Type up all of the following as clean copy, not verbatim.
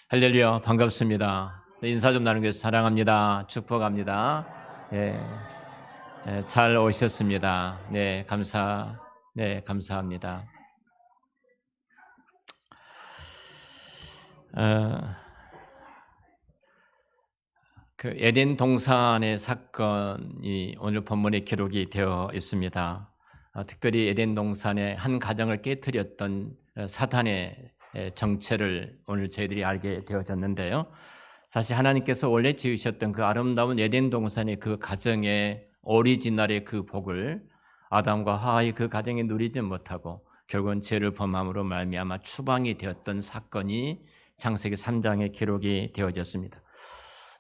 할렐루야, 반갑습니다. 인사 좀 나누기 위해서 사랑합니다. 축복합니다. 예, 잘 오셨습니다. 감사합니다. 어, 그 에덴 동산의 사건이 오늘 본문에 기록이 되어 있습니다. 특별히 에덴 동산의 한 가정을 깨뜨렸던 사탄의 정체를 오늘 저희들이 알게 되어졌는데요. 사실 하나님께서 원래 지으셨던 그 아름다운 에덴 동산의 그 가정의 오리지널의 그 복을 아담과 하와의 그 가정에 누리지 못하고 결국은 죄를 범함으로 말미암아 추방이 되었던 사건이 창세기 3장에 기록이 되어졌습니다.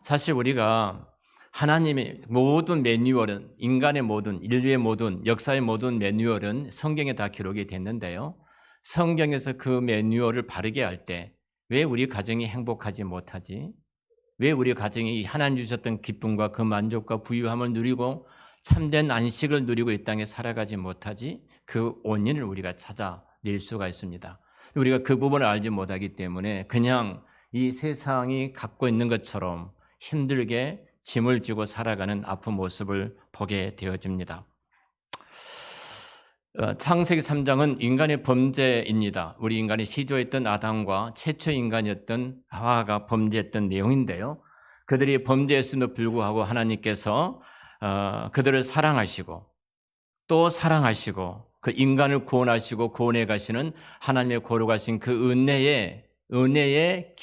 사실 우리가 하나님의 모든 매뉴얼은 인간의 모든 인류의 모든 역사의 모든 매뉴얼은 성경에 다 기록이 됐는데요. 성경에서 그 매뉴얼을 바르게 할 때 왜 우리 가정이 행복하지 못하지? 왜 우리 가정이 하나님 주셨던 기쁨과 그 만족과 부유함을 누리고 참된 안식을 누리고 이 땅에 살아가지 못하지? 그 원인을 우리가 찾아낼 수가 있습니다. 우리가 그 부분을 알지 못하기 때문에 그냥 이 세상이 갖고 있는 것처럼 힘들게 짐을 지고 살아가는 아픈 모습을 보게 되어집니다. 창세기 3장은 인간의 범죄입니다. 우리 인간이 시조했던 아담과 최초 인간이었던 하와가 범죄했던 내용인데요. 그들이 범죄했음에도 불구하고 하나님께서 그들을 사랑하시고 또 사랑하시고 그 인간을 구원하시고 구원해 가시는 하나님의 거룩하신 그 은혜의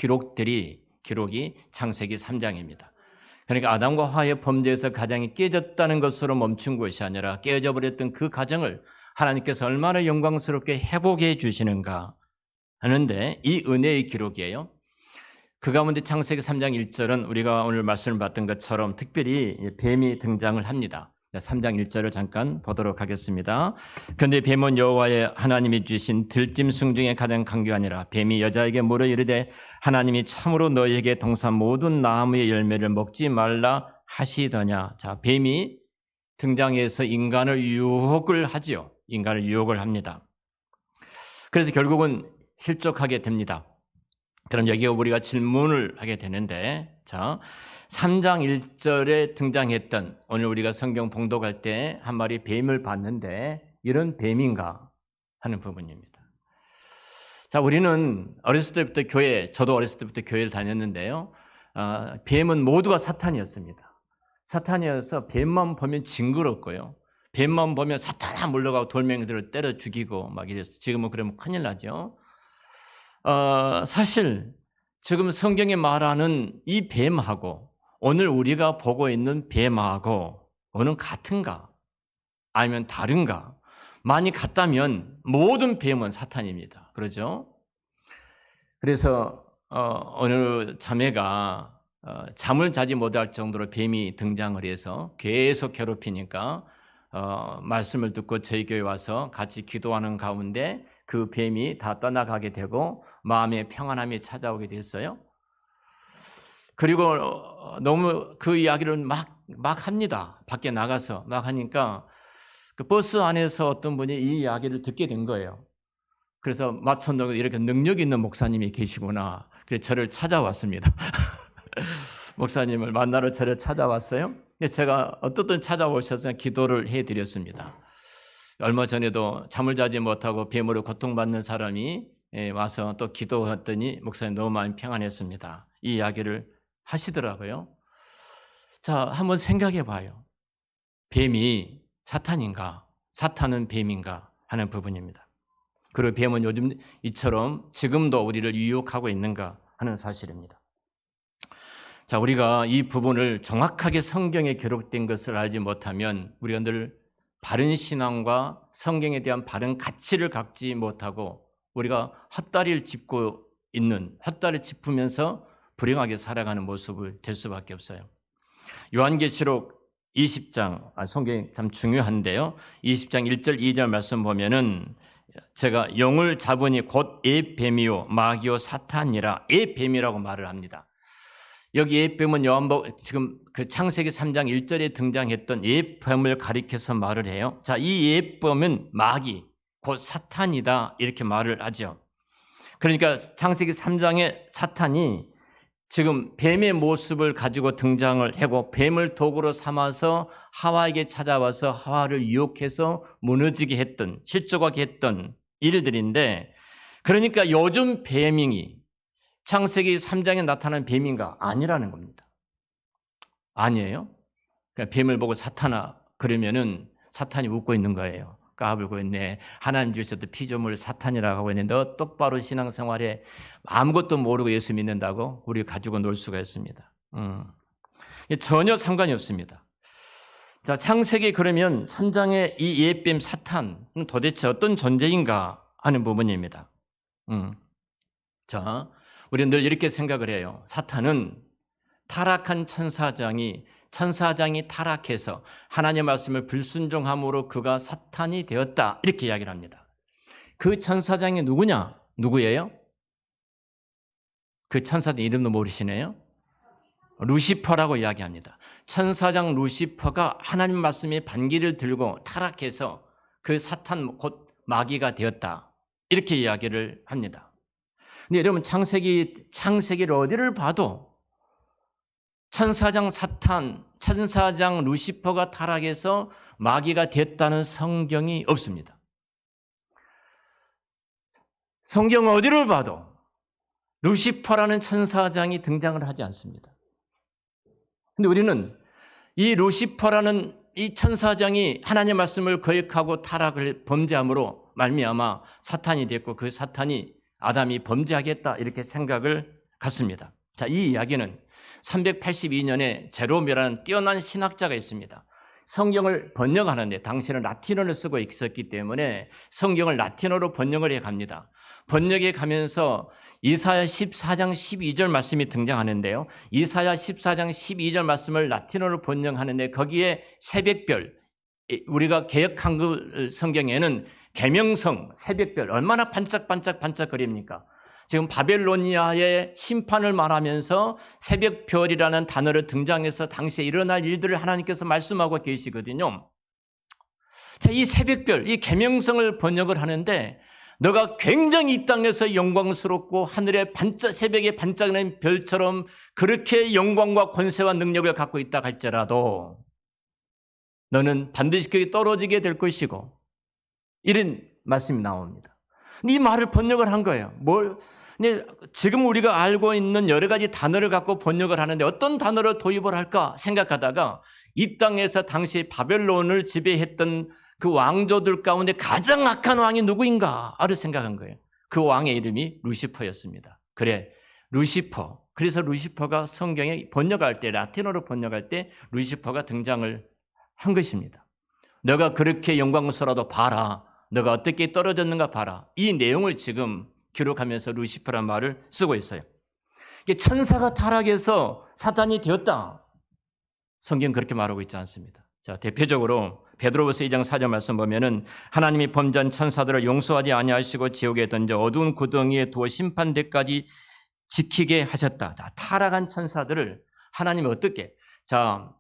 기록이 창세기 3장입니다. 그러니까 아담과 하와의 범죄에서 가정이 깨졌다는 것으로 멈춘 것이 아니라 깨져 버렸던 그 가정을 하나님께서 얼마나 영광스럽게 회복해 주시는가 하는데 이 은혜의 기록이에요. 그 가운데 창세기 3장 1절은 우리가 오늘 말씀을 받던 것처럼 특별히 뱀이 등장을 합니다. 3장 1절을 잠깐 보도록 하겠습니다. 그런데 뱀은 여호와의 하나님이 주신 들짐승 중에 가장 강교하니라. 뱀이 여자에게 물어 이르되 하나님이 참으로 너희에게 동산 모든 나무의 열매를 먹지 말라 하시더냐. 자, 뱀이 등장해서 인간을 유혹을 하지요. 인간을 유혹을 합니다. 그래서 결국은 실족하게 됩니다. 그럼 여기에 우리가 질문을 하게 되는데, 자, 3장 1절에 등장했던 오늘 우리가 성경 봉독할 때 한 마리 뱀을 봤는데 이런 뱀인가 하는 부분입니다. 자, 우리는 어렸을 때부터 저도 어렸을 때부터 교회를 다녔는데요. 뱀은 모두가 사탄이었습니다. 사탄이어서 뱀만 보면 징그럽고요. 뱀만 보면 사탄아 물러가고 돌멩이들을 때려 죽이고 막 이랬어요. 지금은 그러면 큰일 나죠. 사실 지금 성경이 말하는 이 뱀하고 오늘 우리가 보고 있는 뱀하고 어느 같은가? 아니면 다른가? 많이 같다면 모든 뱀은 사탄입니다. 그렇죠? 그래서 어느 자매가 잠을 자지 못할 정도로 뱀이 등장을 해서 계속 괴롭히니까 말씀을 듣고 저희 교회 와서 같이 기도하는 가운데 그 뱀이 다 떠나가게 되고 마음의 평안함이 찾아오게 됐어요. 그리고 너무 그 이야기를 막 합니다. 밖에 나가서 막 하니까 그 버스 안에서 어떤 분이 이 이야기를 듣게 된 거예요. 그래서 마천동에 이렇게 능력 있는 목사님이 계시구나. 그래서 저를 찾아왔습니다. 목사님을 만나러 저를 찾아왔어요. 제가 어떻든 찾아오셔서 기도를 해드렸습니다. 얼마 전에도 잠을 자지 못하고 뱀으로 고통받는 사람이 와서 또 기도했더니 목사님 너무 마음이 평안했습니다. 이 이야기를 하시더라고요. 자, 한번 생각해 봐요. 뱀이 사탄인가? 사탄은 뱀인가? 하는 부분입니다. 그리고 뱀은 요즘 이처럼 지금도 우리를 유혹하고 있는가 하는 사실입니다. 자, 우리가 이 부분을 정확하게 성경에 기록된 것을 알지 못하면 우리가 늘 바른 신앙과 성경에 대한 바른 가치를 갖지 못하고 우리가 헛다리를 짚으면서 불행하게 살아가는 모습을 될 수밖에 없어요. 요한계시록 20장, 성경이 참 중요한데요. 20장 1절 2절 말씀 보면은 제가 영을 잡으니 곧 옛뱀이요 마귀요 사탄이라 옛뱀이라고 말을 합니다. 여기 옛뱀은 지금 그 창세기 3장 1절에 등장했던 옛뱀을 가리켜서 말을 해요. 자, 이 옛뱀은 마귀, 곧 사탄이다 이렇게 말을 하죠. 그러니까 창세기 3장의 사탄이 지금 뱀의 모습을 가지고 등장을 하고 뱀을 도구로 삼아서 하와에게 찾아와서 하와를 유혹해서 무너지게 했던, 실족하게 했던 일들인데, 그러니까 요즘 뱀이 창세기 3장에 나타난 뱀인가? 아니라는 겁니다. 아니에요. 그러니까 뱀을 보고 사탄아 그러면은 사탄이 웃고 있는 거예요. 까불고 있네. 하나님 주셔도 피조물 사탄이라고 하고 있는데 너 똑바로 신앙생활에 아무것도 모르고 예수 믿는다고 우리 가지고 놀 수가 있습니다. 전혀 상관이 없습니다. 자, 창세기 그러면 3장의 이 옛뱀 사탄은 도대체 어떤 존재인가 하는 부분입니다. 자, 우리는 늘 이렇게 생각을 해요. 사탄은 타락한 천사장이 타락해서 하나님의 말씀을 불순종함으로 그가 사탄이 되었다. 이렇게 이야기를 합니다. 그 천사장이 누구냐? 누구예요? 그 천사장 이름도 모르시네요? 루시퍼라고 이야기합니다. 천사장 루시퍼가 하나님 말씀의 반기를 들고 타락해서 그 사탄 곧 마귀가 되었다. 이렇게 이야기를 합니다. 근데 여러분 창세기를 어디를 봐도 천사장 사탄, 천사장 루시퍼가 타락해서 마귀가 됐다는 성경이 없습니다. 성경 어디를 봐도 루시퍼라는 천사장이 등장을 하지 않습니다. 근데 우리는 이 루시퍼라는 이 천사장이 하나님의 말씀을 거역하고 타락을 범죄함으로 말미암아 사탄이 됐고 그 사탄이 아담이 범죄하겠다 이렇게 생각을 갖습니다. 자, 이 이야기는 382년에 제롬이라는 뛰어난 신학자가 있습니다. 성경을 번역하는데 당시에는 라틴어를 쓰고 있었기 때문에 성경을 라틴어로 번역을 해갑니다. 번역해 가면서 이사야 14장 12절 말씀이 등장하는데요. 이사야 14장 12절 말씀을 라틴어로 번역하는데 거기에 새벽별, 우리가 개역 한글 성경에는 계명성, 새벽별 얼마나 반짝반짝거립니까? 지금 바벨로니아의 심판을 말하면서 새벽별이라는 단어를 등장해서 당시에 일어날 일들을 하나님께서 말씀하고 계시거든요. 자, 이 새벽별, 이 계명성을 번역을 하는데 너가 굉장히 이 땅에서 영광스럽고 하늘의 새벽에 반짝이는 별처럼 그렇게 영광과 권세와 능력을 갖고 있다 할지라도 너는 반드시 그게 떨어지게 될 것이고 이런 말씀이 나옵니다. 이 말을 번역을 한 거예요. 근데 지금 우리가 알고 있는 여러 가지 단어를 갖고 번역을 하는데 어떤 단어를 도입을 할까 생각하다가 이 땅에서 당시 바벨론을 지배했던 그 왕조들 가운데 가장 악한 왕이 누구인가를 생각한 거예요. 그 왕의 이름이 루시퍼였습니다. 그래, 루시퍼. 그래서 루시퍼가 성경에 번역할 때, 라틴어로 번역할 때 루시퍼가 등장을 한 것입니다. 너가 그렇게 영광스러워도 봐라. 너가 어떻게 떨어졌는가 봐라. 이 내용을 지금 기록하면서 루시퍼란 말을 쓰고 있어요. 천사가 타락해서 사탄이 되었다. 성경 그렇게 말하고 있지 않습니다. 자, 대표적으로 베드로후서 2장 4절 말씀 보면은 하나님이 범죄한 천사들을 용서하지 아니하시고 지옥에 던져 어두운 구덩이에 두어 심판대까지 지키게 하셨다. 자, 타락한 천사들을 하나님이 어떻게? 자,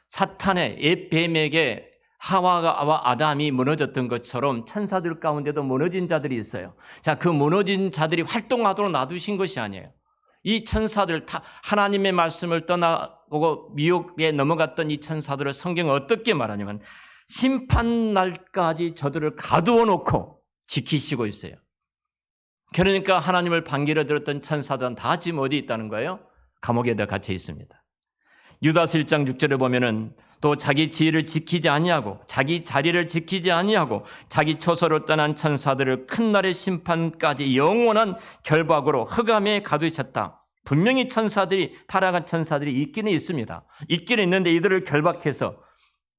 사탄의 옛뱀에게 하와와 아담이 무너졌던 것처럼 천사들 가운데도 무너진 자들이 있어요. 자, 그 무너진 자들이 활동하도록 놔두신 것이 아니에요. 이 천사들, 하나님의 말씀을 떠나고 미혹에 넘어갔던 이 천사들을 성경은 어떻게 말하냐면 심판날까지 저들을 가두어 놓고 지키시고 있어요. 그러니까 하나님을 반기려 들었던 천사들은 다 지금 어디 있다는 거예요? 감옥에다 갇혀 있습니다. 유다서 1장 6절에 보면은 또 자기 지위를 지키지 아니하고 자기 자리를 지키지 아니하고 자기 처소로 떠난 천사들을 큰 날의 심판까지 영원한 결박으로 흑암에 가두셨다. 분명히 타락한 천사들이 있기는 있습니다. 있기는 있는데 이들을 결박해서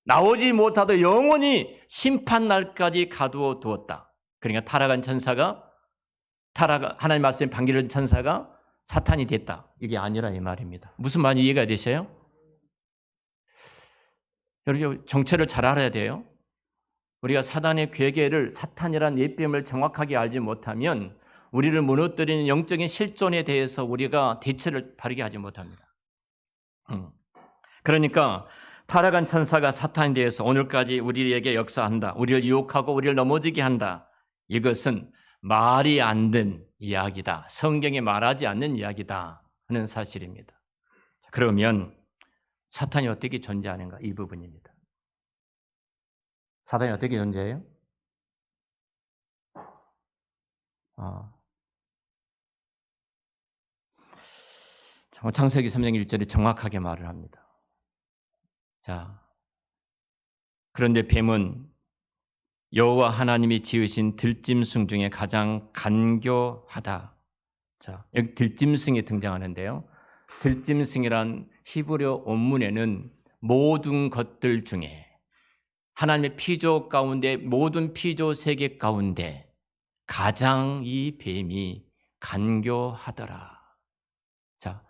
나오지 못하도 영원히 심판날까지 가두어 두었다. 그러니까 타락한 천사가 하나님 말씀에 반기는 천사가 사탄이 됐다. 이게 아니라 이 말입니다. 무슨 말인지 이해가 되세요? 여러분 정체를 잘 알아야 돼요. 우리가 사단의 괴계를 사탄이라는 옛뱀을 정확하게 알지 못하면 우리를 무너뜨리는 영적인 실존에 대해서 우리가 대처를 바르게 하지 못합니다. 그러니까 타락한 천사가 사탄에 대해서 오늘까지 우리에게 역사한다. 우리를 유혹하고 우리를 넘어지게 한다. 이것은 말이 안 된 이야기다. 성경에 말하지 않는 이야기다. 하는 사실입니다. 그러면 사탄이 어떻게 존재하는가? 이 부분입니다. 사탄이 어떻게 존재해요? 창세기 3장 1절에 정확하게 말을 합니다. 자, 그런데 뱀은 여호와 하나님이 지으신 들짐승 중에 가장 간교하다. 자, 여기 들짐승이 등장하는데요. 들짐승이란 히브리어 원문에는 모든 것들 중에 하나님의 피조 가운데 모든 피조 세계 가운데 가장 이 뱀이 간교하더라. 자,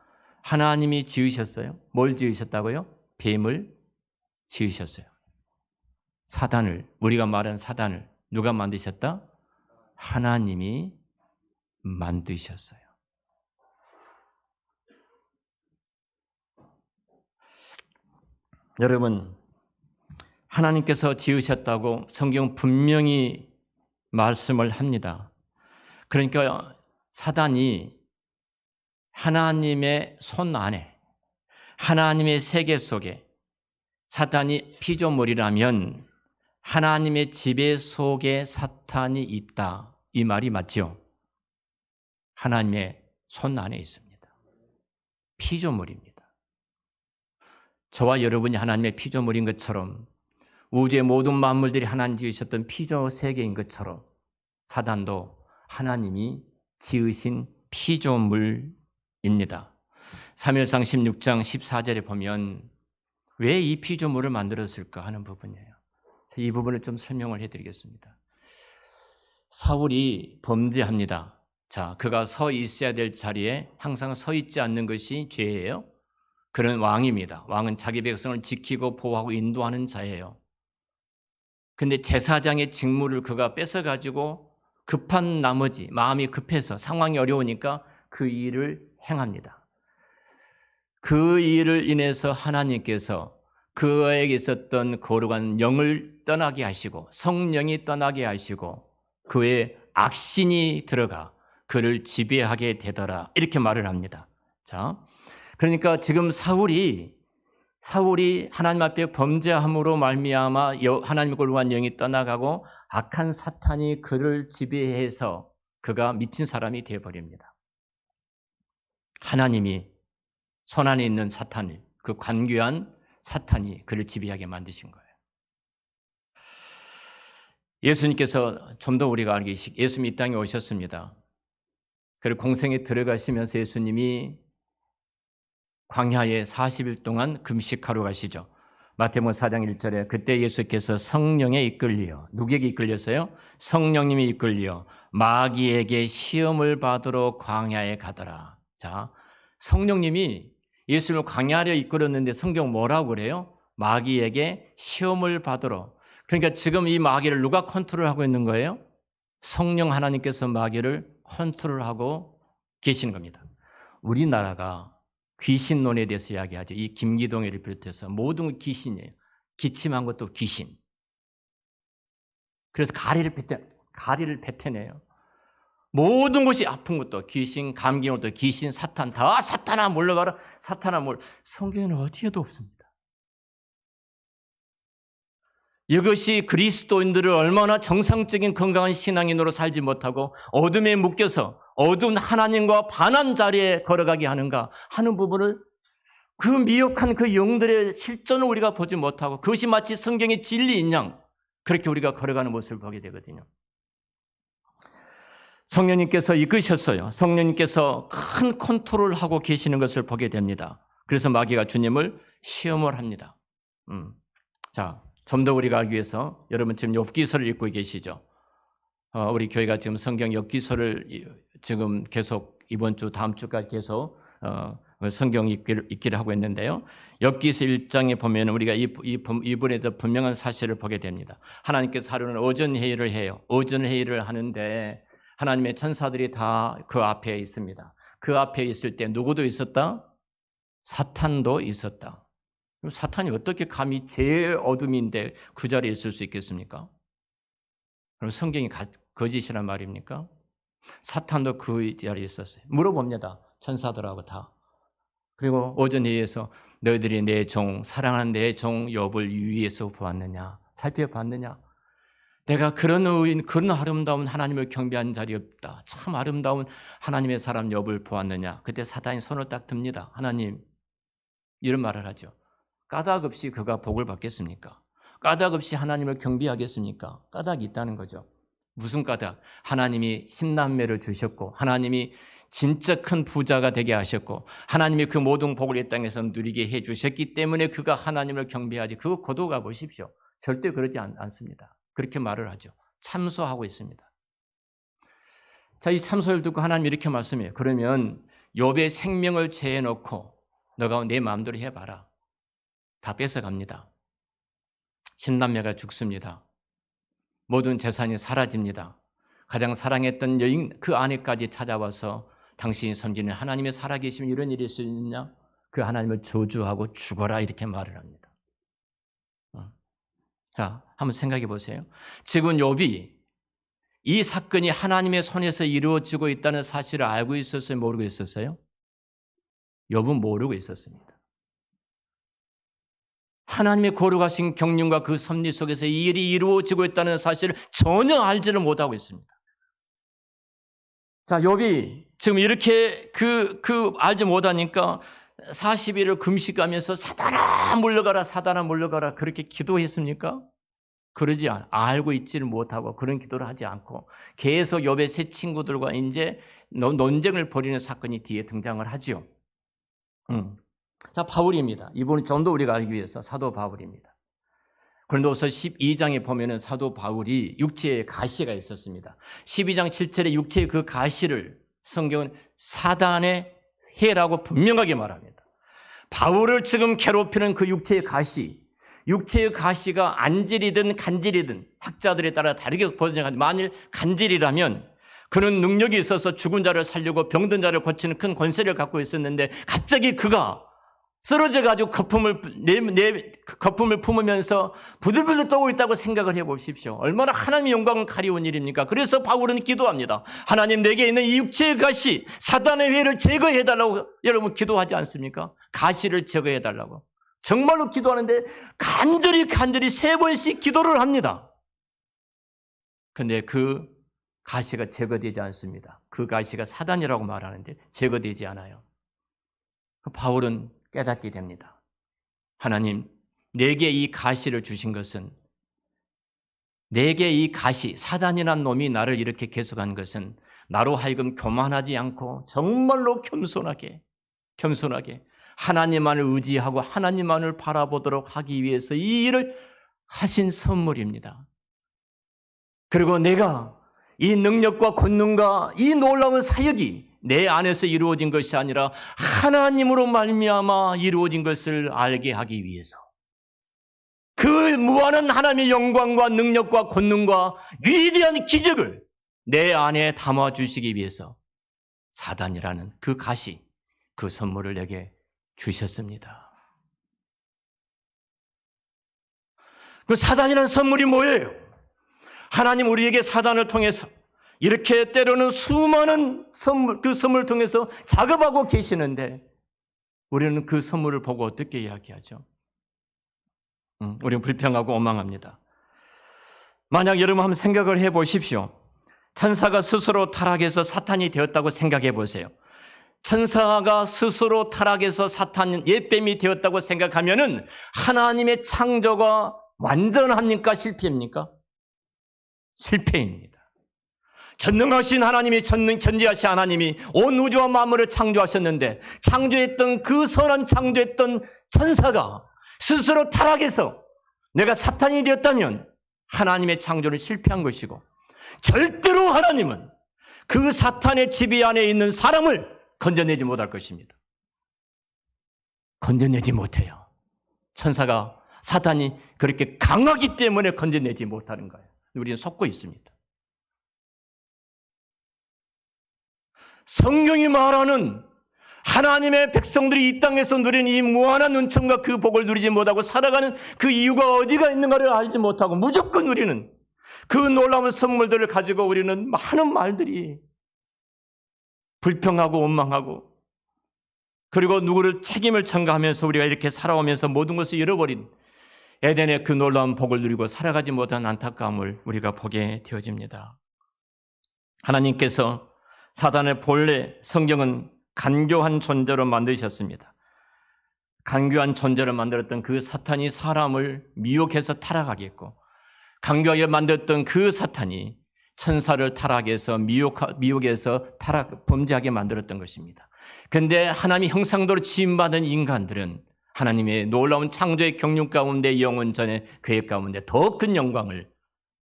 하나님이 지으셨어요. 뭘 지으셨다고요? 뱀을 지으셨어요. 사단을, 우리가 말하는 사단을 누가 만드셨다? 하나님이 만드셨어요. 여러분, 하나님께서 지으셨다고 성경 분명히 말씀을 합니다. 그러니까 사단이 하나님의 손 안에, 하나님의 세계 속에 사탄이 피조물이라면 하나님의 지배 속에 사탄이 있다. 이 말이 맞죠? 하나님의 손 안에 있습니다. 피조물입니다. 저와 여러분이 하나님의 피조물인 것처럼 우주의 모든 만물들이 하나님 지으셨던 피조 세계인 것처럼 사단도 하나님이 지으신 피조물입니다. 사무엘상 16장 14절에 보면 왜 이 피조물을 만들었을까 하는 부분이에요. 이 부분을 좀 설명을 해드리겠습니다. 사울이 범죄합니다. 자, 그가 서 있어야 될 자리에 항상 서 있지 않는 것이 죄예요. 그런 왕입니다. 왕은 자기 백성을 지키고 보호하고 인도하는 자예요. 근데 제사장의 직무를 그가 뺏어가지고 급한 나머지 마음이 급해서 상황이 어려우니까 그 일을 행합니다. 그 일을 인해서 하나님께서 그에게 있었던 거룩한 영을 떠나게 하시고 성령이 떠나게 하시고 그의 악신이 들어가 그를 지배하게 되더라. 이렇게 말을 합니다. 자, 그러니까 지금 사울이 하나님 앞에 범죄함으로 말미암아 하나님의 거룩한 영이 떠나가고 악한 사탄이 그를 지배해서 그가 미친 사람이 되어버립니다. 하나님이 손 안에 있는 사탄을, 그 관귀한 사탄이 그를 지배하게 만드신 거예요. 예수님께서 좀 더 우리가 알기 예수님이 이 땅에 오셨습니다. 그리고 공생에 들어가시면서 예수님이 광야에 40일 동안 금식하러 가시죠. 마태복음 4장 1절에 그때 예수께서 성령에 이끌리어 누구에게 이끌렸어요? 성령님이 이끌리어 마귀에게 시험을 받으러 광야에 가더라. 자, 성령님이 예수를 광야에 이끌었는데 성경 뭐라고 그래요? 마귀에게 시험을 받으러. 그러니까 지금 이 마귀를 누가 컨트롤하고 있는 거예요? 성령 하나님께서 마귀를 컨트롤하고 계시는 겁니다. 우리나라가 귀신론에 대해서 이야기하죠. 이 김기동을 비롯해서 모든 귀신이에요. 기침한 것도 귀신. 그래서 가리를 뱉어내요. 모든 것이 아픈 것도 귀신, 감기는 것도 귀신, 사탄 다 사탄아 물러가라. 사탄아 물러. 성경에는 어디에도 없습니다. 이것이 그리스도인들을 얼마나 정상적인 건강한 신앙인으로 살지 못하고 어둠에 묶여서 어두운 하나님과 반한 자리에 걸어가게 하는가 하는 부분을 그 미혹한 그 영들의 실존을 우리가 보지 못하고 그것이 마치 성경의 진리인 양 그렇게 우리가 걸어가는 모습을 보게 되거든요. 성령님께서 이끄셨어요. 성령님께서 큰 컨트롤을 하고 계시는 것을 보게 됩니다. 그래서 마귀가 주님을 시험을 합니다. 자, 좀 더 우리가 알기 위해서 여러분 지금 욥기서를 읽고 계시죠. 우리 교회가 지금 성경 욥기서를 지금 계속 이번 주 다음 주까지 계속 성경 읽기를 하고 있는데요. 욥기서 1장에 보면 우리가 이분에도 분명한 사실을 보게 됩니다. 하나님께서 하루는 오전 회의를 해요. 오전 회의를 하는데 하나님의 천사들이 다 그 앞에 있습니다. 그 앞에 있을 때 누구도 있었다? 사탄도 있었다. 사탄이 어떻게 감히 제일 어둠인데 그 자리에 있을 수 있겠습니까? 그럼 성경이 거짓이란 말입니까? 사탄도 그 자리에 있었어요. 물어봅니다. 천사들하고 다. 그리고 오전회의에서 너희들이 내 종, 사랑하는 내 종 욥을 위에서 보았느냐, 살펴봤느냐. 내가 그런 의인, 그런 아름다운 하나님을 경배한 자리 없다. 참 아름다운 하나님의 사람 욥을 보았느냐. 그때 사단이 손을 딱 듭니다. 하나님, 이런 말을 하죠. 까닭 없이 그가 복을 받겠습니까? 까닭 없이 하나님을 경배하겠습니까? 까닭이 있다는 거죠. 무슨 까닭? 하나님이 신남매를 주셨고, 하나님이 진짜 큰 부자가 되게 하셨고, 하나님이 그 모든 복을 이 땅에서 누리게 해주셨기 때문에 그가 하나님을 경배하지. 그거 거두가 보십시오. 절대 그러지 않습니다. 그렇게 말을 하죠. 참소하고 있습니다. 자, 이 참소를 듣고 하나님이 이렇게 말씀해요. 그러면 욥의 생명을 제해놓고 너가 내 마음대로 해봐라. 다 뺏어갑니다. 신남매가 죽습니다. 모든 재산이 사라집니다. 가장 사랑했던 여인 그 아내까지 찾아와서 당신이 섬기는 하나님의 살아계시면 이런 일이 있을 수 있느냐? 그 하나님을 저주하고 죽어라 이렇게 말을 합니다. 자, 한번 생각해 보세요. 지금 욥이 이 사건이 하나님의 손에서 이루어지고 있다는 사실을 알고 있었어요? 모르고 있었어요? 욥은 모르고 있었습니다. 하나님의 거룩하신 경륜과 그 섭리 속에서 이 일이 이루어지고 있다는 사실을 전혀 알지를 못하고 있습니다. 자, 욥이 지금 이렇게 알지 못하니까 40일을 금식하면서 사단아 물러가라 그렇게 기도했습니까? 그러지 알고 있지를 못하고 그런 기도를 하지 않고 계속 욥의 세 친구들과 이제 논쟁을 벌이는 사건이 뒤에 등장을 하죠. 자, 바울입니다. 이분은 좀 더 우리가 알기 위해서 사도 바울입니다. 고린도후서 12장에 보면은 사도 바울이 육체에 가시가 있었습니다. 12장 7절에 육체의 그 가시를 성경은 사단의 해라고 분명하게 말합니다. 바울을 지금 괴롭히는 그 육체의 가시가 안질이든 간질이든 학자들에 따라 다르게 번역하는데 만일 간질이라면 그는 능력이 있어서 죽은 자를 살리고 병든 자를 고치는 큰 권세를 갖고 있었는데 갑자기 그가 쓰러져가지고 거품을 품으면서 부들부들 떠고 있다고 생각을 해보십시오. 얼마나 하나님의 영광을 가리운 일입니까? 그래서 바울은 기도합니다. 하나님, 내게 있는 이 육체의 가시, 사단의 회를 제거해달라고 여러분 기도하지 않습니까? 가시를 제거해달라고. 정말로 기도하는데 간절히 3번씩 기도를 합니다. 그런데 그 가시가 제거되지 않습니다. 그 가시가 사단이라고 말하는데 제거되지 않아요. 바울은 깨닫게 됩니다. 하나님, 내게 이 가시를 주신 것은, 내게 이 가시, 사단이란 놈이 나를 이렇게 계속한 것은 나로 하여금 교만하지 않고 정말로 겸손하게 하나님만을 의지하고 하나님만을 바라보도록 하기 위해서 이 일을 하신 선물입니다. 그리고 내가 이 능력과 권능과 이 놀라운 사역이 내 안에서 이루어진 것이 아니라 하나님으로 말미암아 이루어진 것을 알게 하기 위해서 그 무한한 하나님의 영광과 능력과 권능과 위대한 기적을 내 안에 담아주시기 위해서 사단이라는 그 가시, 그 선물을 내게 주셨습니다. 그 사단이라는 선물이 뭐예요? 하나님 우리에게 사단을 통해서 이렇게 때로는 수많은 선물, 그 선물을 통해서 작업하고 계시는데 우리는 그 선물을 보고 어떻게 이야기하죠? 우리는 불평하고 원망합니다. 만약 여러분 한번 생각을 해보십시오. 천사가 스스로 타락해서 사탄이 되었다고 생각해 보세요. 천사가 스스로 타락해서 사탄 옛뱀이 되었다고 생각하면은 하나님의 창조가 완전합니까? 실패입니까? 실패입니다. 전능하신 하나님이 전지하신 하나님이 온 우주와 만물을 창조하셨는데 창조했던 그 선한 창조했던 천사가 스스로 타락해서 내가 사탄이 되었다면 하나님의 창조는 실패한 것이고 절대로 하나님은 그 사탄의 지배 안에 있는 사람을 건져내지 못할 것입니다. 건져내지 못해요. 사탄이 그렇게 강하기 때문에 건져내지 못하는 거예요. 우리는 속고 있습니다. 성경이 말하는 하나님의 백성들이 이 땅에서 누린 이 무한한 은총과 그 복을 누리지 못하고 살아가는 그 이유가 어디가 있는가를 알지 못하고 무조건 우리는 그 놀라운 선물들을 가지고 우리는 많은 말들이 불평하고 원망하고 그리고 누구를 책임을 전가하면서 우리가 이렇게 살아오면서 모든 것을 잃어버린 에덴의 그 놀라운 복을 누리고 살아가지 못한 안타까움을 우리가 보게 되어집니다. 하나님께서 사단의 본래 성경은 간교한 존재로 만드셨습니다. 간교한 존재로 만들었던 그 사탄이 사람을 미혹해서 타락하게 했고, 간교하게 만들었던 그 사탄이 천사를 타락해서 미혹해서 범죄하게 만들었던 것입니다. 그런데 하나님의 형상대로 지음받은 인간들은 하나님의 놀라운 창조의 경륜 가운데 영원전의 계획 가운데 더 큰 영광을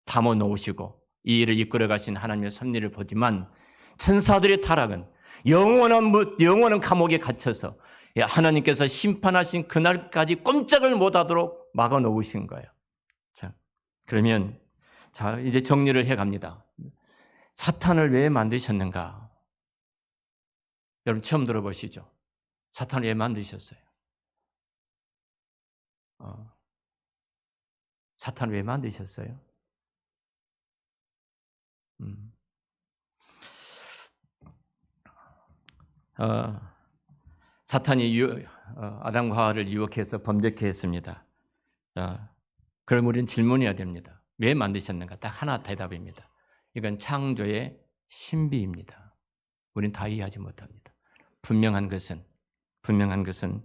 담아 놓으시고 이 일을 이끌어 가신 하나님의 섭리를 보지만, 천사들의 타락은 영원한 감옥에 갇혀서 하나님께서 심판하신 그날까지 꼼짝을 못하도록 막아 놓으신 거예요. 자, 그러면 이제 정리를 해갑니다. 사탄을 왜 만드셨는가? 여러분 처음 들어보시죠? 사탄을 왜 만드셨어요? 사탄을 왜 만드셨어요? 사탄이 아담과 하와를 유혹해서 범죄케 했습니다. 그럼 우리는 질문해야 됩니다. 왜 만드셨는가? 딱 하나 대답입니다. 이건 창조의 신비입니다. 우리는 다 이해하지 못합니다. 분명한 것은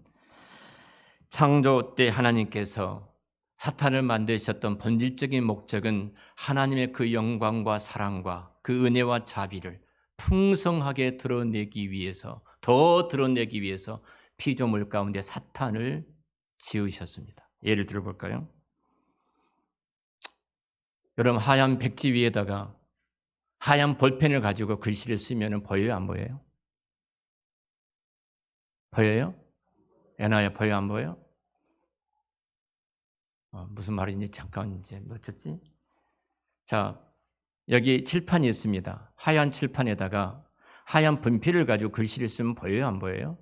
창조 때 하나님께서 사탄을 만드셨던 본질적인 목적은 하나님의 그 영광과 사랑과 그 은혜와 자비를 풍성하게 드러내기 위해서, 더 드러내기 위해서 피조물 가운데 사탄을 지으셨습니다. 예를 들어볼까요? 여러분, 하얀 백지 위에다가 하얀 볼펜을 가지고 글씨를 쓰면 보여요, 안 보여요? 보여요? 애나야, 보여, 안 보여? 무슨 말인지 잠깐 이제 놓쳤지? 자, 여기 칠판이 있습니다. 하얀 칠판에다가 하얀 분필을 가지고 글씨를 쓰면 보여요, 안 보여요?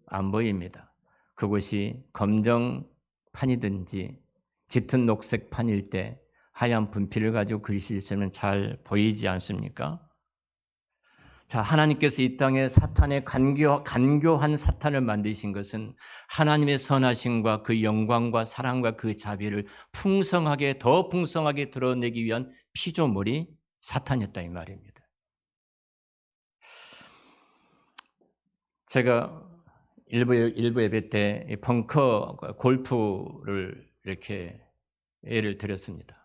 안 보입니다. 그것이 검정판이든지 짙은 녹색 판일 때 하얀 분필을 가지고 글씨를 쓰면 잘 보이지 않습니까? 자, 하나님께서 이 땅에 사탄의 간교한 사탄을 만드신 것은 하나님의 선하심과 그 영광과 사랑과 그 자비를 더 풍성하게 드러내기 위한 피조물이 사탄이었다 이 말입니다. 제가 일부 예배 때 벙커 골프를 이렇게 예를 들었습니다.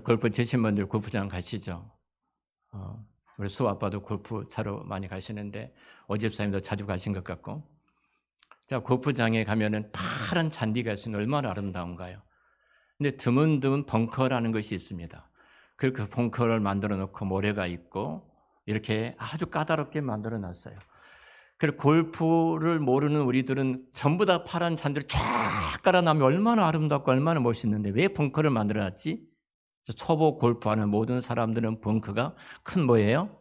골프 치신 분들 골프장 가시죠? 우리 수 아빠도 골프 차로 많이 가시는데 오집사님도 자주 가신 것 같고, 자, 골프장에 가면은 파란 잔디가 있으면 얼마나 아름다운가요? 근데 드문드문 벙커라는 것이 있습니다. 그 벙커를 만들어 놓고 모래가 있고 이렇게 아주 까다롭게 만들어 놨어요. 그리고 골프를 모르는 우리들은 전부 다 파란 잔디를 쫙 깔아놓으면 얼마나 아름답고 얼마나 멋있는데 왜 벙커를 만들어 놨지? 초보 골프하는 모든 사람들은 벙커가 큰 뭐예요?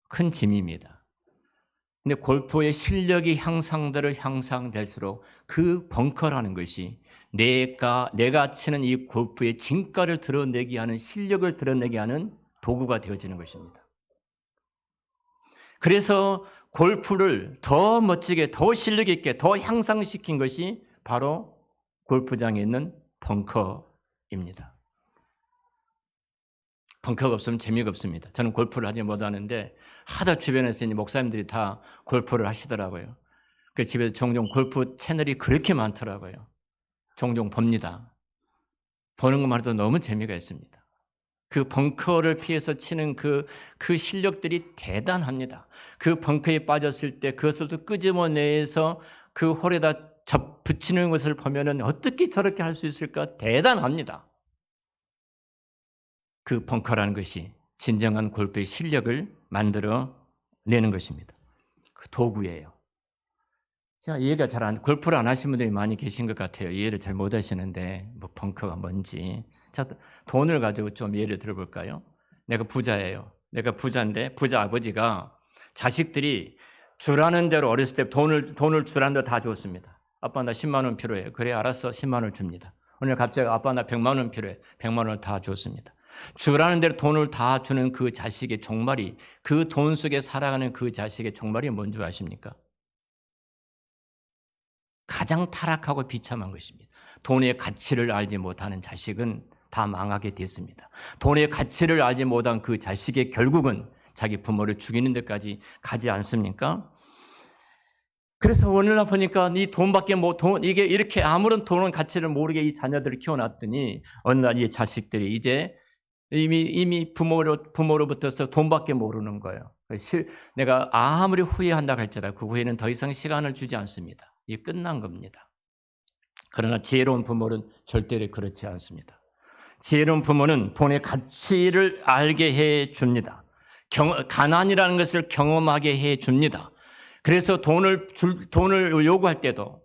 큰 짐입니다. 근데 골프의 실력이 향상될수록 그 벙커라는 것이 내가 치는 이 골프의 진가를 드러내게 하는, 실력을 드러내게 하는 도구가 되어지는 것입니다. 그래서 골프를 더 멋지게, 더 실력 있게, 더 향상시킨 것이 바로 골프장에 있는 벙커입니다. 벙커가 없으면 재미가 없습니다. 저는 골프를 하지 못하는데 하도 주변에서 있는 목사님들이 다 골프를 하시더라고요. 그 집에서 종종 골프 채널이 그렇게 많더라고요. 종종 봅니다. 보는 것만 해도 너무 재미가 있습니다. 그 벙커를 피해서 치는 그 실력들이 대단합니다. 그 벙커에 빠졌을 때 그것을 또 끄집어내서 그 홀에다 붙이는 것을 보면은 어떻게 저렇게 할 수 있을까? 대단합니다. 그 벙커라는 것이 진정한 골프의 실력을 만들어내는 것입니다. 그 도구예요. 자, 이해가 골프를 안 하시는 분들이 많이 계신 것 같아요. 이해를 잘 못 하시는데, 벙커가 뭔지. 자, 돈을 가지고 좀 예를 들어볼까요? 내가 부자예요. 내가 부자인데, 부자 아버지가 자식들이 주라는 대로 어렸을 때 돈을 주라는 대로 다 줬습니다. 아빠, 나 10만 원 필요해. 그래, 알았어. 10만 원 줍니다. 오늘 갑자기 아빠, 나 100만 원 필요해. 100만 원을 다 줬습니다. 주라는 대로 돈을 다 주는 그 자식의 종말이, 그 돈 속에 살아가는 그 자식의 종말이 뭔지 아십니까? 가장 타락하고 비참한 것입니다. 돈의 가치를 알지 못하는 자식은 다 망하게 됐습니다. 돈의 가치를 알지 못한 그 자식의 결국은 자기 부모를 죽이는 데까지 가지 않습니까? 그래서 오늘날 보니까 이 돈밖에 이게 이렇게 아무런 돈의 가치를 모르게 이 자녀들을 키워놨더니 어느 날 이 자식들이 이제 이미 부모로부터서 돈밖에 모르는 거예요. 내가 아무리 후회한다고 할지라도 그 후회는 더 이상 시간을 주지 않습니다. 이게 끝난 겁니다. 그러나 지혜로운 부모는 절대로 그렇지 않습니다. 지혜로운 부모는 돈의 가치를 알게 해 줍니다. 가난이라는 것을 경험하게 해 줍니다. 그래서 돈을 요구할 때도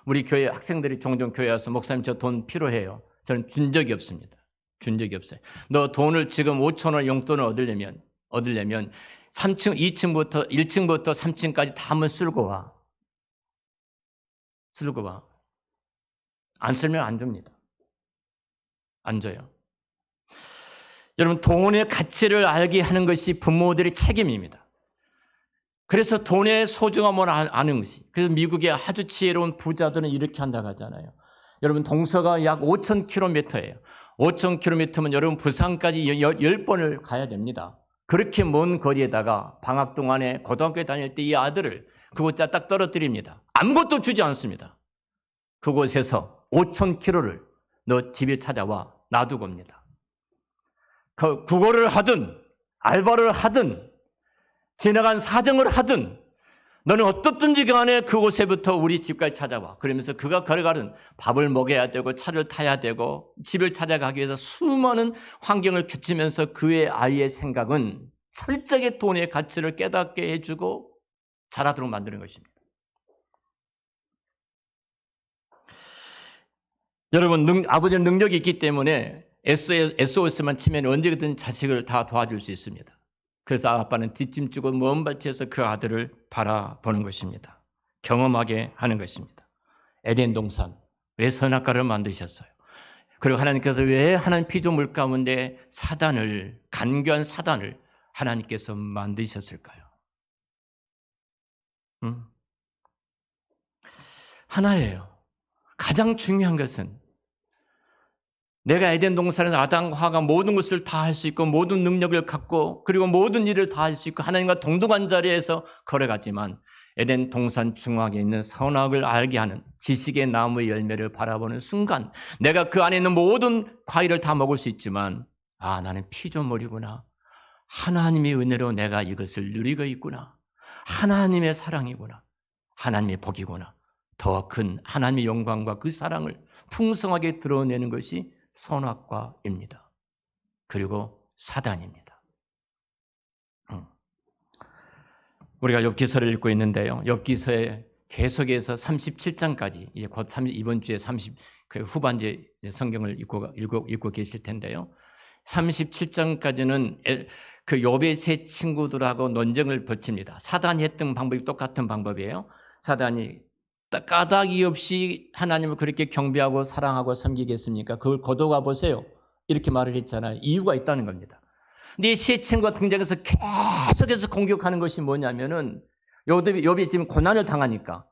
우리 교회 학생들이 종종 교회 와서 목사님 저 돈 필요해요. 저는 준 적이 없습니다. 준 적이 없어요. 너 돈을 지금 5,000원 용돈을 얻으려면 2층부터 3층까지 다 한번 쓸고 와. 안 쓰면 안 줍니다. 안 줘요. 여러분, 돈의 가치를 알게 하는 것이 부모들의 책임입니다. 그래서 돈의 소중함을 아는 것이. 그래서 미국의 아주 지혜로운 부자들은 이렇게 한다고 하잖아요. 여러분, 동서가 약 5,000km예요. 5,000km면 여러분 부산까지 10번을 가야 됩니다. 그렇게 먼 거리에다가 방학 동안에 고등학교에 다닐 때 이 아들을 그곳에 딱 떨어뜨립니다. 아무것도 주지 않습니다. 그곳에서 5,000km를 너 집에 찾아와 놔두고 옵니다. 국어를 하든 알바를 하든 지나간 사정을 하든 너는 어떻든지 간에 그곳에부터 우리 집까지 찾아와. 그러면서 그가 걸어가는 밥을 먹여야 되고 차를 타야 되고 집을 찾아가기 위해서 수많은 환경을 겪으면서 그의 아이의 생각은 철저하게 돈의 가치를 깨닫게 해주고 자라도록 만드는 것입니다. 여러분, 아버지는 능력이 있기 때문에 SOS만 치면 언제든 자식을 다 도와줄 수 있습니다. 그래서 아빠는 뒷짐지고 먼 발치에서 그 아들을 바라보는 것입니다. 경험하게 하는 것입니다. 에덴 동산, 왜 선악과를 만드셨어요? 그리고 하나님께서 왜 하나님 피조물 가운데 간교한 사단을 하나님께서 만드셨을까요? 하나예요. 가장 중요한 것은 내가 에덴 동산에서 아담과 하와가 모든 것을 다 할 수 있고 모든 능력을 갖고 그리고 모든 일을 다 할 수 있고 하나님과 동등한 자리에서 걸어갔지만 에덴 동산 중앙에 있는 선악을 알게 하는 지식의 나무의 열매를 바라보는 순간 내가 그 안에 있는 모든 과일을 다 먹을 수 있지만 나는 피조물이구나. 하나님의 은혜로 내가 이것을 누리고 있구나. 하나님의 사랑이구나. 하나님의 복이구나. 더 큰 하나님의 영광과 그 사랑을 풍성하게 드러내는 것이 선악과입니다. 그리고 사단입니다. 우리가 욥기서를 읽고 있는데요. 욥기서에 계속해서 37장까지 이제 곧 이번 주에 그 후반제 성경을 읽고 계실 텐데요. 37장까지는 그 욥의 세 친구들하고 논쟁을 벌칩니다. 사단이 했던 방법이 똑같은 방법이에요. 사단이 까닭이 없이 하나님을 그렇게 경배하고 사랑하고 섬기겠습니까? 그걸 거둬가 보세요. 이렇게 말을 했잖아요. 이유가 있다는 겁니다. 근데 이 세 친구가 등장해서 계속해서 공격하는 것이 뭐냐면은 욥이 지금 고난을 당하니까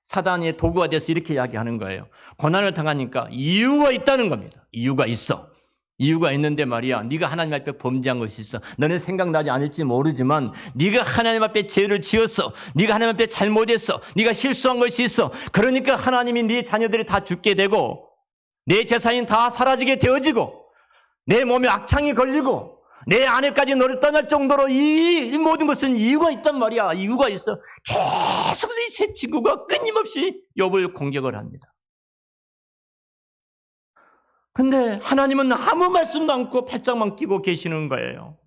사단의 도구가 돼서 이렇게 이야기하는 거예요. 고난을 당하니까 이유가 있다는 겁니다. 이유가 있어. 이유가 있는데 말이야. 네가 하나님 앞에 범죄한 것이 있어. 너는 생각나지 않을지 모르지만 네가 하나님 앞에 죄를 지었어. 네가 하나님 앞에 잘못했어. 네가 실수한 것이 있어. 그러니까 하나님이 네 자녀들이 다 죽게 되고 내 재산이 다 사라지게 되어지고 내 몸에 악창이 걸리고 내 아내까지 너를 떠날 정도로 이 모든 것은 이유가 있단 말이야. 이유가 있어. 계속해서 이 세 친구가 끊임없이 욥을 공격을 합니다. 근데 하나님은 아무 말씀도 않고 팔짱만 끼고 계시는 거예요.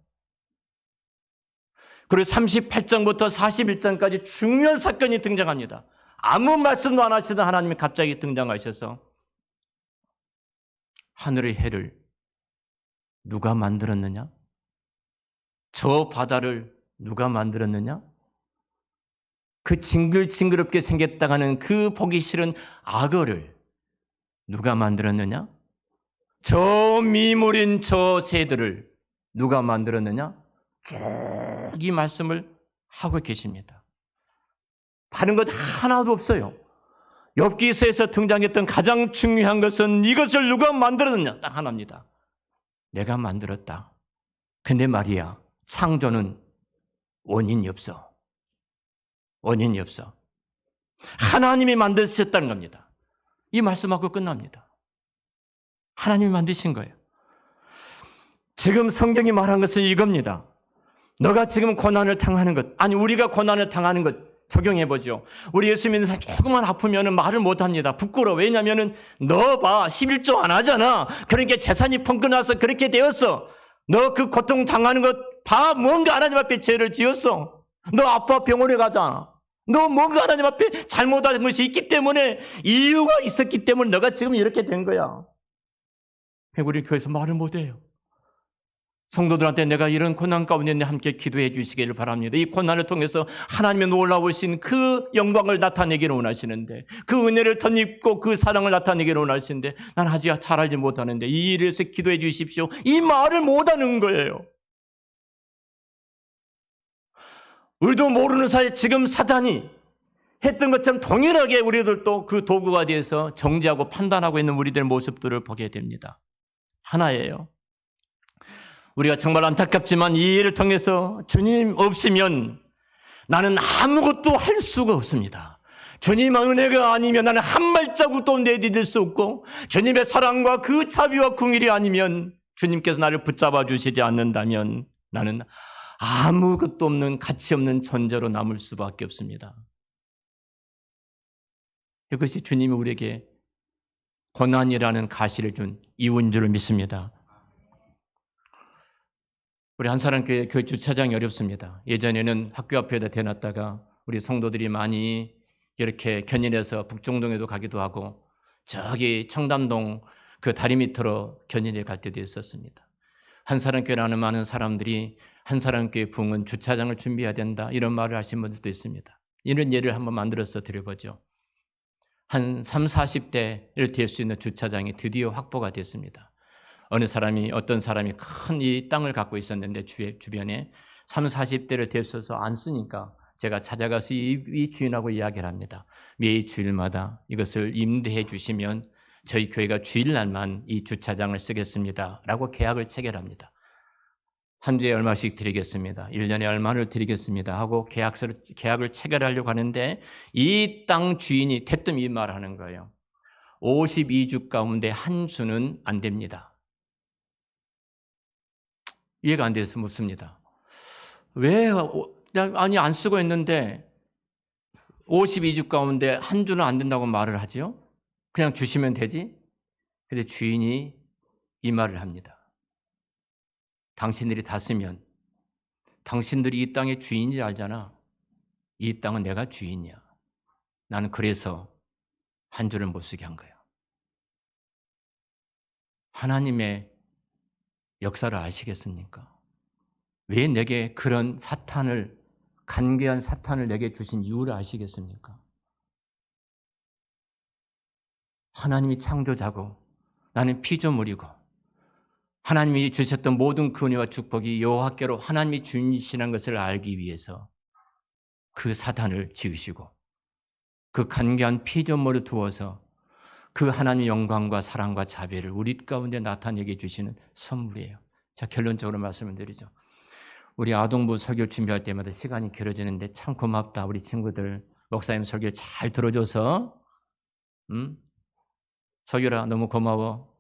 그리고 38장부터 41장까지 중요한 사건이 등장합니다. 아무 말씀도 안 하시던 하나님이 갑자기 등장하셔서 하늘의 해를 누가 만들었느냐? 저 바다를 누가 만들었느냐? 그 징글징그럽게 생겼다가는 그 보기 싫은 악어를 누가 만들었느냐? 저 미물인 저 새들을 누가 만들었느냐? 쭉 이 말씀을 하고 계십니다. 다른 것 하나도 없어요. 욥기서에서 등장했던 가장 중요한 것은 이것을 누가 만들었느냐? 딱 하나입니다. 내가 만들었다. 근데 말이야, 창조는 원인이 없어. 원인이 없어. 하나님이 만드셨다는 겁니다. 이 말씀하고 끝납니다. 하나님이 만드신 거예요. 지금 성경이 말한 것은 이겁니다. 너가 지금 고난을 당하는 것, 아니 우리가 고난을 당하는 것 적용해보죠. 우리 예수 믿는 사람 조금만 아프면 말을 못합니다. 부끄러워. 왜냐하면 너 봐, 11조 안 하잖아. 그러니까 재산이 펑크나서 그렇게 되었어. 너 그 고통 당하는 것 봐. 뭔가 하나님 앞에 죄를 지었어. 너 아파 병원에 가잖아. 너 뭔가 하나님 앞에 잘못한 것이 있기 때문에, 이유가 있었기 때문에 너가 지금 이렇게 된 거야. 우리 교회에서 말을 못해요. 성도들한테 내가 이런 고난 가운데 함께 기도해 주시기를 바랍니다. 이 고난을 통해서 하나님의 놀라우신 그 영광을 나타내기를 원하시는데, 그 은혜를 덧입고 그 사랑을 나타내기를 원하시는데, 난 아직 잘 알지 못하는데 이 일에서 기도해 주십시오. 이 말을 못하는 거예요. 우리도 모르는 사이에 지금 사단이 했던 것처럼 동일하게 우리들도 그 도구가 돼서 정죄하고 판단하고 있는 우리들의 모습들을 보게 됩니다. 하나예요. 우리가 정말 안타깝지만 이 일을 통해서 주님 없으면 나는 아무것도 할 수가 없습니다. 주님의 은혜가 아니면 나는 한 발자국도 내디딜 수 없고, 주님의 사랑과 그 자비와 긍휼이 아니면, 주님께서 나를 붙잡아 주시지 않는다면 나는 아무것도 없는, 가치 없는 존재로 남을 수밖에 없습니다. 이것이 주님이 우리에게 고난이라는 가시를 준 이유인 줄 믿습니다. 우리 한사람교회 교회 주차장이 어렵습니다. 예전에는 학교 앞에다 대놨다가 우리 성도들이 많이 이렇게 견인해서 북정동에도 가기도 하고, 저기 청담동 그 다리 밑으로 견인해 갈 때도 있었습니다. 한사람교회라는 많은 사람들이 한사람교회 부흥은 주차장을 준비해야 된다, 이런 말을 하신 분들도 있습니다. 이런 예를 한번 만들어서 드려보죠. 한 30, 40대를 댈 수 있는 주차장이 드디어 확보가 됐습니다. 어떤 사람이 큰 이 땅을 갖고 있었는데 주변에 30, 40대를 댈 수 없어서 안 쓰니까 제가 찾아가서 이 주인하고 이야기를 합니다. 매 주일마다 이것을 임대해 주시면 저희 교회가 주일날만 이 주차장을 쓰겠습니다 라고 계약을 체결합니다. 한 주에 얼마씩 드리겠습니다, 1년에 얼마를 드리겠습니다 하고 계약을 체결하려고 하는데, 이 땅 주인이 대뜸 이 말을 하는 거예요. 52주 가운데 한 주는 안 됩니다. 이해가 안 돼서 묻습니다. 왜? 아니 안 쓰고 있는데 52주 가운데 한 주는 안 된다고 말을 하죠? 그냥 주시면 되지? 근데 주인이 이 말을 합니다. 당신들이 다 쓰면 당신들이 이 땅의 주인인지 알잖아. 이 땅은 내가 주인이야. 나는 그래서 한 주를 못 쓰게 한 거야. 하나님의 역사를 아시겠습니까? 왜 내게 그런 간괴한 사탄을 내게 주신 이유를 아시겠습니까? 하나님이 창조자고 나는 피조물이고, 하나님이 주셨던 모든 그 은혜와 축복이 여호와께로 하나님이 주인이시라는 것을 알기 위해서 그 사탄을 지으시고 그 간괴한 피조물을 두어서 그 하나님의 영광과 사랑과 자비를 우리 가운데 나타내게 주시는 선물이에요. 자, 결론적으로 말씀을 드리죠. 우리 아동부 설교 준비할 때마다 시간이 길어지는데 참 고맙다. 우리 친구들 목사님 설교 잘 들어줘서, 석유라 너무 고마워.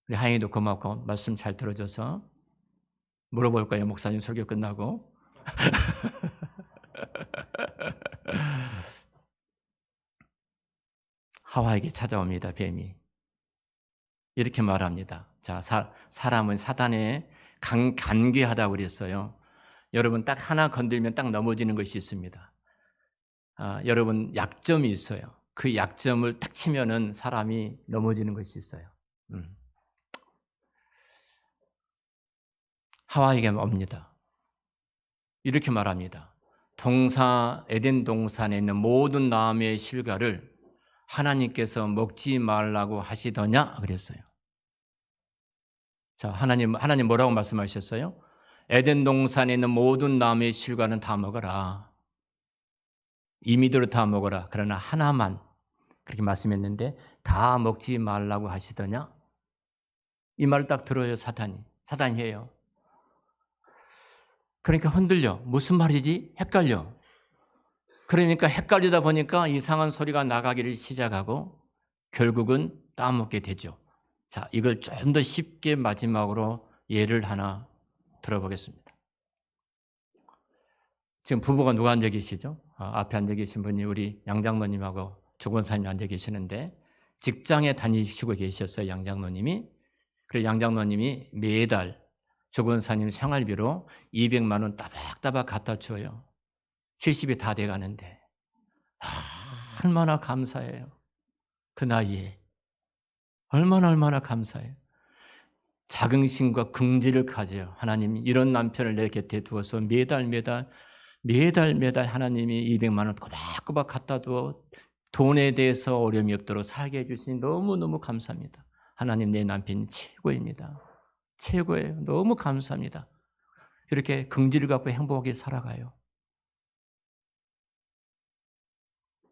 우리 하영이도 고맙고 말씀 잘 들어줘서. 물어볼 거예요, 목사님 설교 끝나고. 하와에게 찾아옵니다, 뱀이. 이렇게 말합니다. 자, 사람은 사단에 간괴하다고 그랬어요. 여러분 딱 하나 건들면 딱 넘어지는 것이 있습니다. 여러분 약점이 있어요. 그 약점을 딱 치면은 사람이 넘어지는 것이 있어요. 하와에게 옵니다. 이렇게 말합니다. 에덴 동산에 있는 모든 나무의 실과를 하나님께서 먹지 말라고 하시더냐 그랬어요. 자, 하나님 뭐라고 말씀하셨어요? 에덴 동산에 있는 모든 나무의 실과는 다 먹어라. 임의대로 다 먹어라. 그러나 하나만 그렇게 말씀했는데 다 먹지 말라고 하시더냐? 이 말을 딱 들어요, 사탄이. 사탄이 해요. 그러니까 흔들려. 무슨 말이지? 헷갈려. 그러니까 헷갈리다 보니까 이상한 소리가 나가기를 시작하고 결국은 따먹게 되죠. 자, 이걸 좀 더 쉽게 마지막으로 예를 하나 들어보겠습니다. 지금 부부가 누가 앉아 계시죠? 앞에 앉아 계신 분이 우리 양장로님하고 주권사님이 앉아 계시는데 직장에 다니시고 계셨어요, 양장로님이. 그래서 양장로님이 매달 주권사님 생활비로 200만 원 따박따박 갖다 줘요. 70이 다 돼가는데 얼마나 감사해요. 그 나이에 얼마나 감사해요. 자긍심과 긍지를 가져요. 하나님이 이런 남편을 내 곁에 두어서 매달 하나님이 200만 원 꼬박꼬박 갖다 두어 돈에 대해서 어려움이 없도록 살게 해주시니 너무너무 감사합니다. 하나님, 내 남편이 최고입니다. 최고예요. 너무 감사합니다. 이렇게 긍지를 갖고 행복하게 살아가요.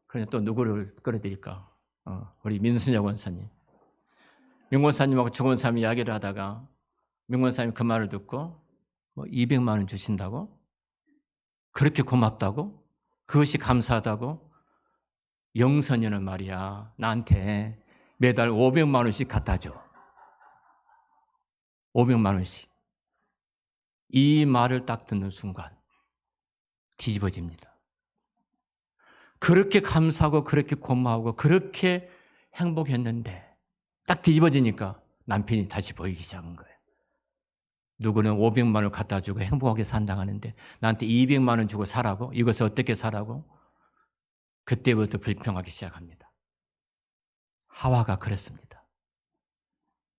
그러니 또 누구를 끌어드릴까? 우리 민순혁 원사님. 명권사님하고 주권사님이 이야기를 하다가 명권사님이 그 말을 듣고 200만 원 주신다고? 그렇게 고맙다고? 그것이 감사하다고? 영선이는 말이야, 나한테 매달 500만 원씩 갖다 줘. 500만 원씩. 이 말을 딱 듣는 순간 뒤집어집니다. 그렇게 감사하고 그렇게 고마우고 그렇게 행복했는데 딱 뒤집어지니까 남편이 다시 보이기 시작한 거예요. 누구는 500만 원을 갖다 주고 행복하게 산다고 하는데 나한테 200만 원 주고 사라고? 이것을 어떻게 사라고? 그때부터 불평하기 시작합니다. 하와가 그랬습니다.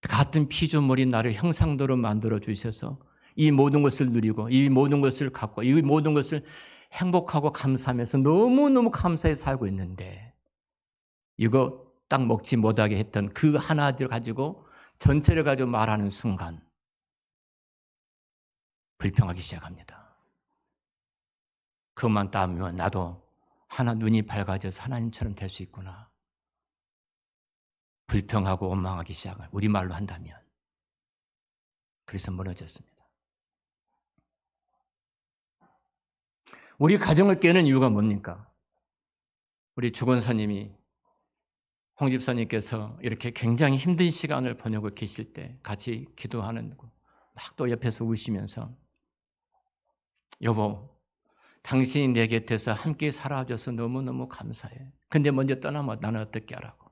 같은 피조물인 나를 형상대로 만들어 주셔서 이 모든 것을 누리고 이 모든 것을 갖고 이 모든 것을 행복하고 감사하면서 너무너무 감사해 살고 있는데 이거 딱 먹지 못하게 했던 그 하나를 가지고 전체를 가지고 말하는 순간 불평하기 시작합니다. 그것만 따면 나도 하나 눈이 밝아져서 하나님처럼 될 수 있구나. 불평하고 원망하기 시작을 우리말로 한다면 그래서 무너졌습니다. 우리 가정을 깨는 이유가 뭡니까? 우리 주권사님이 홍 집사님께서 이렇게 굉장히 힘든 시간을 보내고 계실 때 같이 기도하는 막 또 옆에서 우시면서 여보, 당신이 내 곁에서 함께 살아줘서 너무너무 감사해. 근데 먼저 떠나면 나는 어떻게 하라고.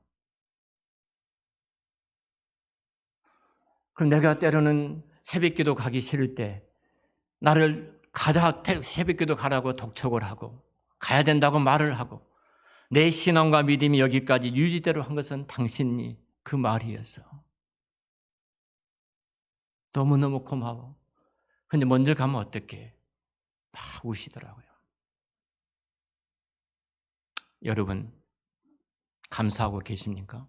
그럼 내가 때로는 새벽기도 가기 싫을 때 나를 새벽기도 가라고 독촉을 하고 가야 된다고 말을 하고 내 신앙과 믿음이 여기까지 유지대로 한 것은 당신이 그 말이었어. 너무너무 고마워. 근데 먼저 가면 어떡해? 막 우시더라고요. 여러분, 감사하고 계십니까?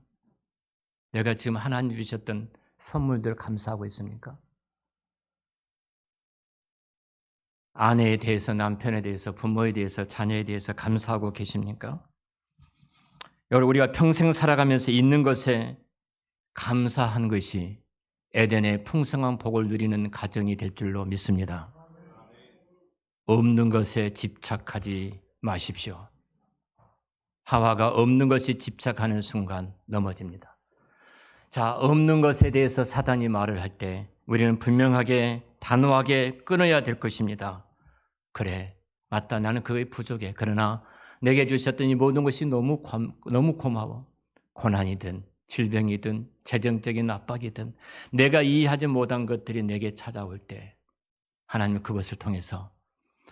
내가 지금 하나님 주셨던 선물들 감사하고 있습니까? 아내에 대해서, 남편에 대해서, 부모에 대해서, 자녀에 대해서 감사하고 계십니까? 여러분, 우리가 평생 살아가면서 있는 것에 감사한 것이 에덴의 풍성한 복을 누리는 가정이 될 줄로 믿습니다. 없는 것에 집착하지 마십시오. 하와가 없는 것에 집착하는 순간 넘어집니다. 자, 없는 것에 대해서 사단이 말을 할 때 우리는 분명하게 단호하게 끊어야 될 것입니다. 그래, 맞다. 나는 그게 부족해. 그러나 내게 주셨던 이 모든 것이 너무 고마워. 고난이든 질병이든 재정적인 압박이든 내가 이해하지 못한 것들이 내게 찾아올 때 하나님은 그것을 통해서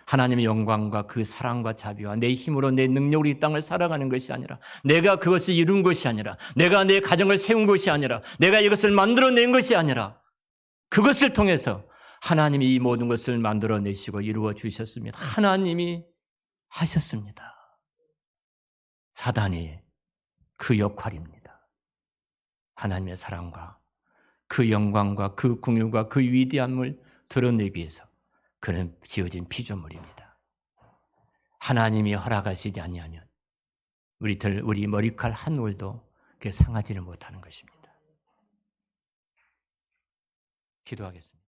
하나님의 영광과 그 사랑과 자비와 내 힘으로 내 능력으로 이 땅을 살아가는 것이 아니라 내가 그것을 이룬 것이 아니라 내가 내 가정을 세운 것이 아니라 내가 이것을 만들어낸 것이 아니라 그것을 통해서 하나님이 이 모든 것을 만들어내시고 이루어 주셨습니다. 하나님이 하셨습니다. 사단이 그 역할입니다. 하나님의 사랑과 그 영광과 그 긍휼과 그 위대함을 드러내기 위해서 그는 지어진 피조물입니다. 하나님이 허락하시지 아니하면 우리 머리칼 한 올도 상하지를 못하는 것입니다. 기도하겠습니다.